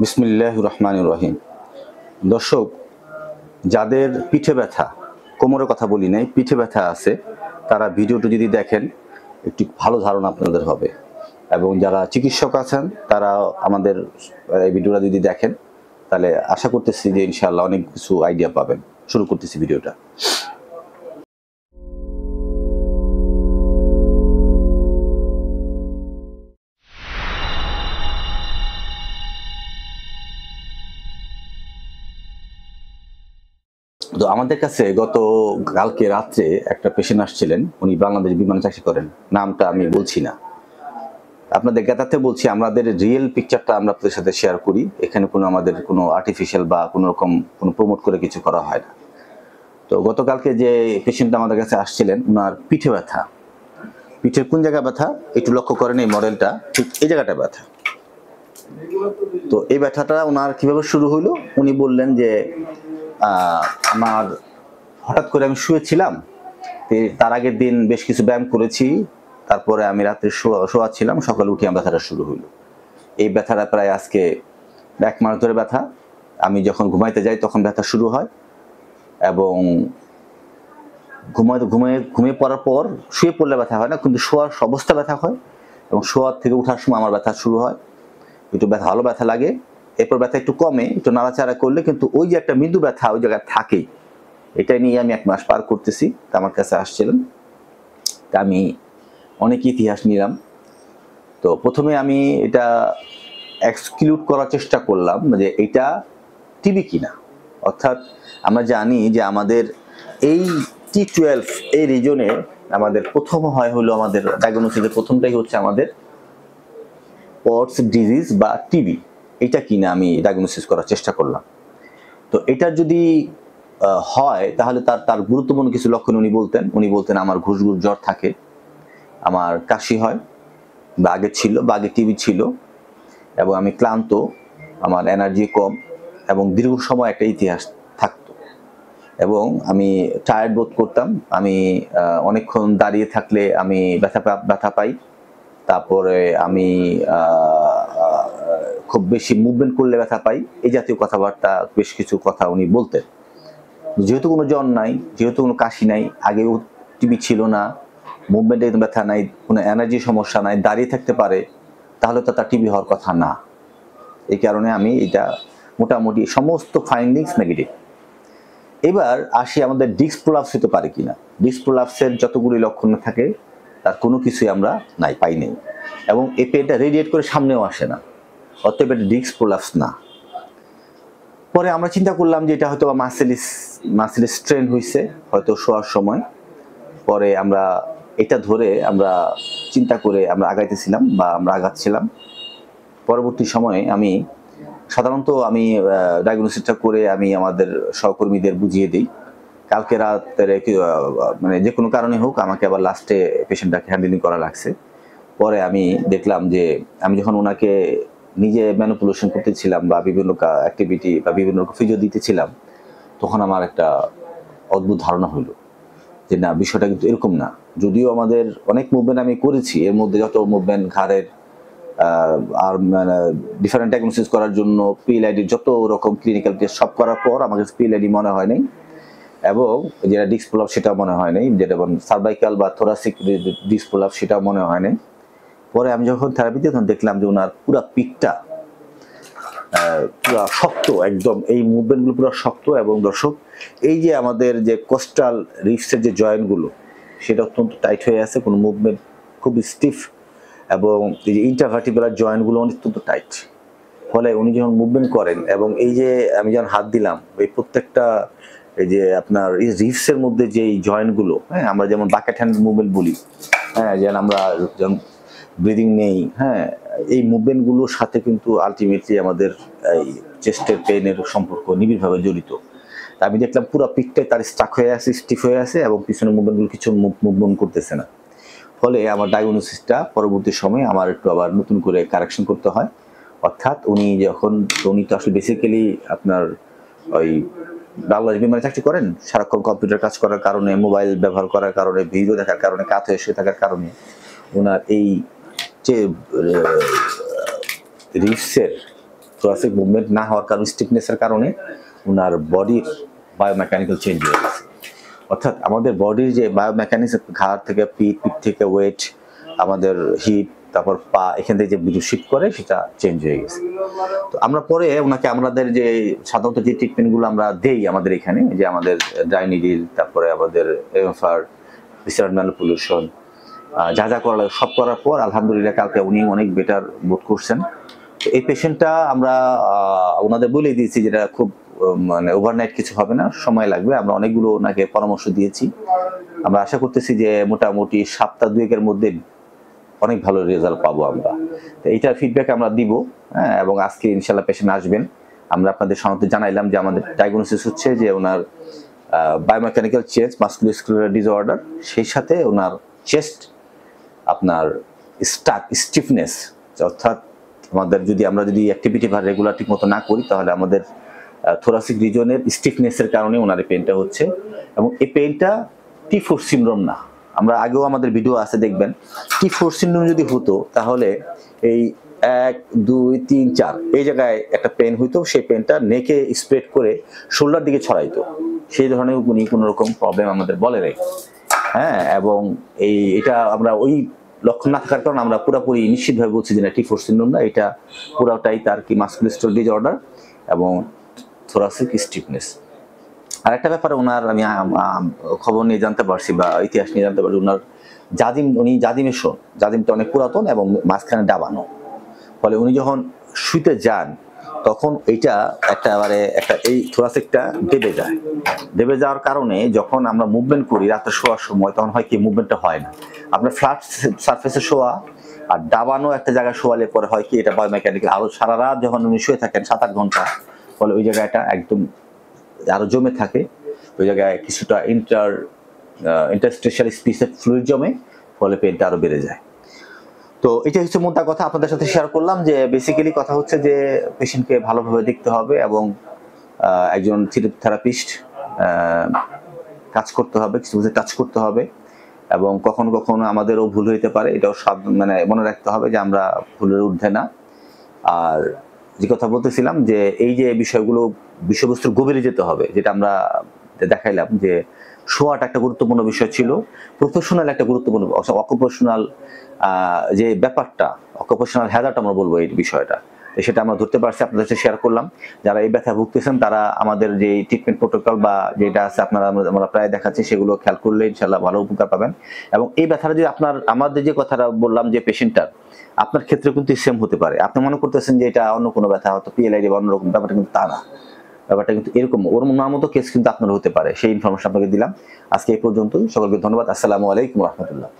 বিসমিল্লাহির রহমানির রহিম। দর্শক, যাদের পিঠে ব্যথা, কোমরের কথা বলি নাই, পিঠে ব্যথা আছে, তারা ভিডিওটি যদি দেখেন একটু ভালো ধারণা আপনাদের হবে। এবং যারা চিকিৎসক আছেন তারা আমাদের এই ভিডিওটা যদি দেখেন তাহলে আশা করতেছি যে ইনশাআল্লাহ অনেক কিছু আইডিয়া পাবেন। শুরু করতেছি ভিডিওটা। তো আমাদের কাছে গত কালকে রাত্রে একটা পেশেন্ট আসছিলেন, উনি বাংলাদেশ বিমানে চাকরি করেন, নামটা আমি বলছি না, আপনাদের জ্ঞাতার্থে বলছি, আমাদের রিয়েল পিকচারটা আমরা আপনাদের সাথে শেয়ার করি। এখানে আমাদের কোনো আর্টিফিশিয়াল বা কোনো রকম কোনো প্রমোট করে কিছু করা হয় না। তো গতকালকে যে পেশেন্টটা আমাদের কাছে আসছিলেন, ওনার পিঠে ব্যথা। পিঠের কোন জায়গায় ব্যথা একটু লক্ষ্য করেন, এই মডেলটা ঠিক এই জায়গাটা ব্যথা। তো এই ব্যথাটা ওনার কিভাবে শুরু হলো, উনি বললেন যে আমার হঠাৎ করে আমি শুয়েছিলাম, তার আগের দিন বেশ কিছু ব্যায়াম করেছি, তারপরে আমি রাত্রে শোয়া ছিলাম, সকালে উঠে আমার ব্যথাটা শুরু হইলো। এই ব্যথাটা প্রায় আজকে 1 মাস ধরে ব্যথা। আমি যখন ঘুমাইতে যাই তখন ব্যথা শুরু হয়, এবং ঘুমিয়ে পড়ার পর শুয়ে পড়লে ব্যথা হয় না, কিন্তু শোয়ার অবস্থা ব্যথা হয়, এবং শোয়ার থেকে ওঠার সময় আমার ব্যথা শুরু হয়, একটু ভালো ব্যথা লাগে, এরপর ব্যথা একটু কমে, একটু নাড়াচাড়া করলে, কিন্তু ওই যে একটা মৃদু ব্যথা ওই জায়গায় থাকেই। এটাই নিয়ে আমি 1 মাস পার করতেছি। তা আমার কাছে আসছিলেন, তা আমি অনেক ইতিহাস নিলাম। তো প্রথমে আমি এটা এক্সক্লুড করার চেষ্টা করলাম যে এটা টিবি কিনা। অর্থাৎ আমরা জানি যে আমাদের এই T12 এই রিজনে আমাদের প্রথম হলো আমাদের ডায়াগনোসিসের প্রথমটাই হচ্ছে আমাদের পটস ডিজিজ বা টিবি। এটা কিনা আমি ডায়াগনোসিস করার চেষ্টা করলাম। তো এটা যদি হয় তাহলে তার গুরুত্বপূর্ণ কিছু লক্ষণ উনি বলতেন আমার ঘুষ জ্বর থাকে, আমার কাশি হয়, বা আগে ছিল, বা আগে টিবি ছিল, এবং আমি ক্লান্ত, আমার এনার্জি কম, এবং দীর্ঘ সময় একটা ইতিহাস থাকতো, এবং আমি টায়ার্ড বোধ করতাম, আমি অনেকক্ষণ দাঁড়িয়ে থাকলে আমি ব্যথা পাই, তারপরে আমি খুব বেশি মুভমেন্ট করলে ব্যথা পাই, এই জাতীয় কথাবার্তা, বেশ কিছু কথা উনি বলতেন। যেহেতু কোনো জ্বর নাই, যেহেতু কোনো কাশি নাই, আগেও টিবি ছিল না, মুভমেন্টে ব্যথা নাই, কোনো এনার্জি সমস্যা নাই, দাঁড়িয়ে থাকতে পারে, তাহলে তো তার টিবি হওয়ার কথা না। এই কারণে আমি এটা মোটামুটি সমস্ত ফাইন্ডিংস নেগেটিভ। এবার আসি আমাদের ডিস্ক প্রলাপস হতে পারে কিনা। ডিস্ক প্রলাপসের যতগুলি লক্ষণ থাকে তার কোনো কিছুই আমরা পাই নাই, এবং এটা রেডিয়েট করে সামনেও আসে না, অতএব এটা ডিস্ক প্রলাপস না। পরে আমরা চিন্তা করলাম যে এটা হয়তো মাসেল স্ট্রেন হয়েছে হয়তো শোয়ার সময়। পরে আমরা এটা ধরে আমরা চিন্তা করে আমরা আগাইতেছিলাম বা আমরা আগাচ্ছিলাম। পরবর্তী সময়ে আমি সাধারণত ডায়াগনোসিসটা করে আমি আমাদের সহকর্মীদের বুঝিয়ে দিই। কালকে রাতের মানে যে কোনো কারণে হোক আমাকে আবার লাস্টে পেশেন্টটাকে হ্যান্ডেলিং করা লাগছে। পরে আমি দেখলাম যে আমি যখন ওনাকে নিজে ম্যানিপুলেশন করতেছিলাম বা বিভিন্ন অ্যাক্টিভিটি বা বিভিন্ন ফিজিও দিতেছিলাম, তখন আমার একটা অদ্ভুত ধারণা হলো যে না, বিষয়টা কিন্তু এরকম না। যদিও আমাদের অনেক মুভমেন্ট আমি করেছি, এর মধ্যে যত মুভমেন্ট ঘাড়ের আর ডিফারেন্ট ডায়াগনোসিস করার জন্য পিএলআইডি যত রকম ক্লিনিক্যাল টেস্ট সব করার পর আমাকে পিএলআইডি মনে হয় নাই, এবং যেটা ডিস্ক প্রলাপস সেটাও মনে হয় নাই, যেটা সার্ভাইকাল বা থোরাসিক ডিস্ক প্রলাপস সেটাও মনে হয় নাই। পরে আমি যখন থেরাপিতে তখন দেখলাম যে ওনার পুরো পিঠটা পুরো শক্ত, একদম এই মুভমেন্টগুলো পুরো শক্ত। এবং দর্শক, এই যে আমাদের যে কোস্টাল রিফসের যে জয়েন্টগুলো সেটা অত্যন্ত টাইট হয়ে আছে, কোনো মুভমেন্ট খুব স্টিফ, এবং এই যে ইন্টারভার্টিবুলার জয়েন্টগুলো অত্যন্ত টাইট। ফলে উনি যখন মুভমেন্ট করেন, এবং এই যে আমি যখন হাত দিলাম, এই প্রত্যেকটা এই যে আপনার এই রিফসের মধ্যে যে জয়েন্টগুলো, হ্যাঁ, আমরা যেমন বাকেট হ্যান্ড মুভমেন্ট বলি, হ্যাঁ, যেন আমরা যেমন ব্রিদিং নেই, হ্যাঁ, এই মুভমেন্টগুলোর সাথে কিন্তু আলটিমেটলি আমাদের এই চেস্টের পেনের সম্পর্ক নিবিড়ভাবে জড়িত। আমি দেখলাম পুরো পিঠটাই তার স্টাক হয়ে আছে, স্টিফ হয়ে আছে, এবং পিছনের মুভমেন্টগুলো কিছু মুভমেন্ট করতেছে না। ফলে আমার ডায়াগনোসিসটা পরবর্তী সময়ে আমার একটু আবার নতুন করে কারেকশন করতে হয়। অর্থাৎ উনি তো আসলে বেসিক্যালি আপনার ওই বাংলাদেশ বিমানে চাকরি করেন, সারাক্ষণ কম্পিউটার কাজ করার কারণে, মোবাইল ব্যবহার করার কারণে, ভিডিও দেখার কারণে, কাত হয়ে শুয়ে থাকার কারণে ওনার এই যে রিপসের থোরাসিক মুভমেন্ট না হওয়ার কারণে, স্টিফনেসের কারণে ওনার বডির বায়োমেকানিক্যাল চেঞ্জ হয়ে গেছে। অর্থাৎ আমাদের বডির যে বায়োমেকানিক্স, ঘাড় থেকে পিঠ, পিঠ থেকে ওয়েট, আমাদের হিপ, তারপর পা, এখান থেকে যে বিদ্যুৎ শিফট করে সেটা চেঞ্জ হয়ে গেছে। তো আমরা পরে ওনাকে আমাদের যে সাধারণত যে ট্রিটমেন্টগুলো আমরা দেই আমাদের এখানে, যে আমাদের ড্রাই নিডিল, তারপরে আমাদের এমএফআর, ভিসারাল ম্যানিপুলেশন, যা যা করা লাগে সব করার পর আলহামদুলিল্লাহ কালকে উনি অনেক বেটার বোধ করছেন। তো এই পেশেন্টটা আমরা ওনাদের বলে দিয়েছি যেটা খুব মানে ওভারনাইট কিছু হবে না, সময় লাগবে। আমরা অনেকগুলো ওনাকে পরামর্শ দিয়েছি। আমরা আশা করতেছি যে মোটামুটি সপ্তাহ দুয়েকের মধ্যে অনেক ভালো রেজাল্ট পাবো আমরা। তো এইটার ফিডব্যাক আমরা দিব, হ্যাঁ। এবং আজকে ইনশাল্লাহ পেশেন্ট আসবেন। আমরা আপনাদের সামনে জানাইলাম যে আমাদের ডায়াগনোসিস হচ্ছে যে ওনার বায়োমেকানিক্যাল চেঞ্জ, মাসকুলোস্কেলেটাল ডিসঅর্ডার, সেই সাথে ওনার চেস্ট আপনার স্টিফনেস, অর্থাৎ আমাদের আমরা যদি অ্যাক্টিভিটি বা রেগুলার ঠিক মতো না করি তাহলে আমাদের থোরাসিক রিজনের স্টিফনেসের কারণে ওনার এই পেনটা হচ্ছে। এবং এই পেনটা T4 সিনড্রোম না। আমরা আগেও আমাদের ভিডিও আছে দেখবেন, T4 সিনড্রোম যদি হতো তাহলে এই 1 2 3 4 এই জায়গায় একটা পেন হইতো, সেই পেনটা নেকে স্প্রেড করে শোল্ডার দিকে ছড়াইতো। সেই ধরনের উনি কোনো রকম প্রবলেম আমাদের বলে নাই, হ্যাঁ। এবং এটা আমরা ওই লক্ষণ না থাকার কারণে আমরা পুরোপুরি নিশ্চিতভাবে বলছি যে না, T4 সিনড্রোম না, এটা পুরোটাই তার কি মাসকুলোস্কেলেটাল ডিসঅর্ডার এবং থোরাসিক স্টিফনেস। আর একটা ব্যাপারে ওনার আমি খবর নিয়ে জানতে পারছি বা ইতিহাস নিয়ে জানতে পারছি, ওনার উনি জাজিমটা অনেক পুরাতন এবং মাঝখানে ডাবানো, ফলে উনি যখন শুইতে যান তখন এইটা একটা এই থোরাসিকটা দেবে যাওয়ার কারণে যখন আমরা মুভমেন্ট করি রাতে শোয়ার সময়, তখন হয় কি মুভমেন্টটা হয় না। আপনার ফ্ল্যাট সারফেসে শোয়া আর ডাবানো একটা জায়গায় শোয়ালে পরে হয় কি এটা বায়োমেকানিক্যাল আরো সারা রাত যখন উনি শুয়ে থাকেন 7-8 ঘন্টা, ফলে ওই জায়গাটা একদম আরো জমে থাকে। ওই জায়গায় কিছুটা ইন্টারস্টিশিয়াল স্পেসের ফ্লুইড জমে, ফলে পেনটা আরো বেড়ে যায়। তো এটা হচ্ছে মোটা কথা আপনাদের সাথে শেয়ার করলাম, যে বেসিক্যালি কথা হচ্ছে যে পেশেন্টকে ভালোভাবে দেখতে হবে এবং একজন থেরাপিস্ট কাজ করতে হবে, কিছু কিছু টাচ করতে হবে। এবং কখনো কখনো আমাদেরও ভুল হইতে পারে, এটাও মানে মনে রাখতে হবে যে আমরা ভুলের ঊর্ধ্বে না। আর যে কথা বলতেছিলাম যে এই যে বিষয়বস্তুর গভীরে যেতে হবে, যেটা আমরা দেখাইলাম যে শোয়াটা একটা গুরুত্বপূর্ণ বিষয় ছিল, প্রফেশনাল একটা গুরুত্বপূর্ণ অকুপেশনাল যে ব্যাপারটা, অকুপেশনাল হ্যাজার্ড আমরা বলবো এই বিষয়টা, সেটা আমরা ধরতে পারছি, আপনাদের সাথে শেয়ার করলাম। যারা এই ব্যথা ভুগতেছেন তারা আমাদের যে ট্রিটমেন্ট প্রোটোকল বা যেটা আছে আমরা প্রায় দেখাচ্ছি, সেগুলো খেয়াল করলে ইনশাল্লাহ ভালো উপকার পাবেন। এবং এই ব্যথাটা যদি আমাদের যে কথাটা বললাম যে পেশেন্টটার, আপনার ক্ষেত্রে কিন্তু সেম হতে পারে। আপনি মনে করতেছেন যে এটা অন্য কোনো ব্যথা, হয়তো PLID বা অন্যরকম, ব্যাপারটা কিন্তু তা না। ব্যাপারটা কিন্তু এরকম, ওর মতো কেস কিন্তু আপনার হতে পারে। সেই ইনফরমেশন আপনাকে দিলাম। আজকে এই পর্যন্তই। সকলকে ধন্যবাদ। আসসালামু আলাইকুম রহমতুল্লাহ।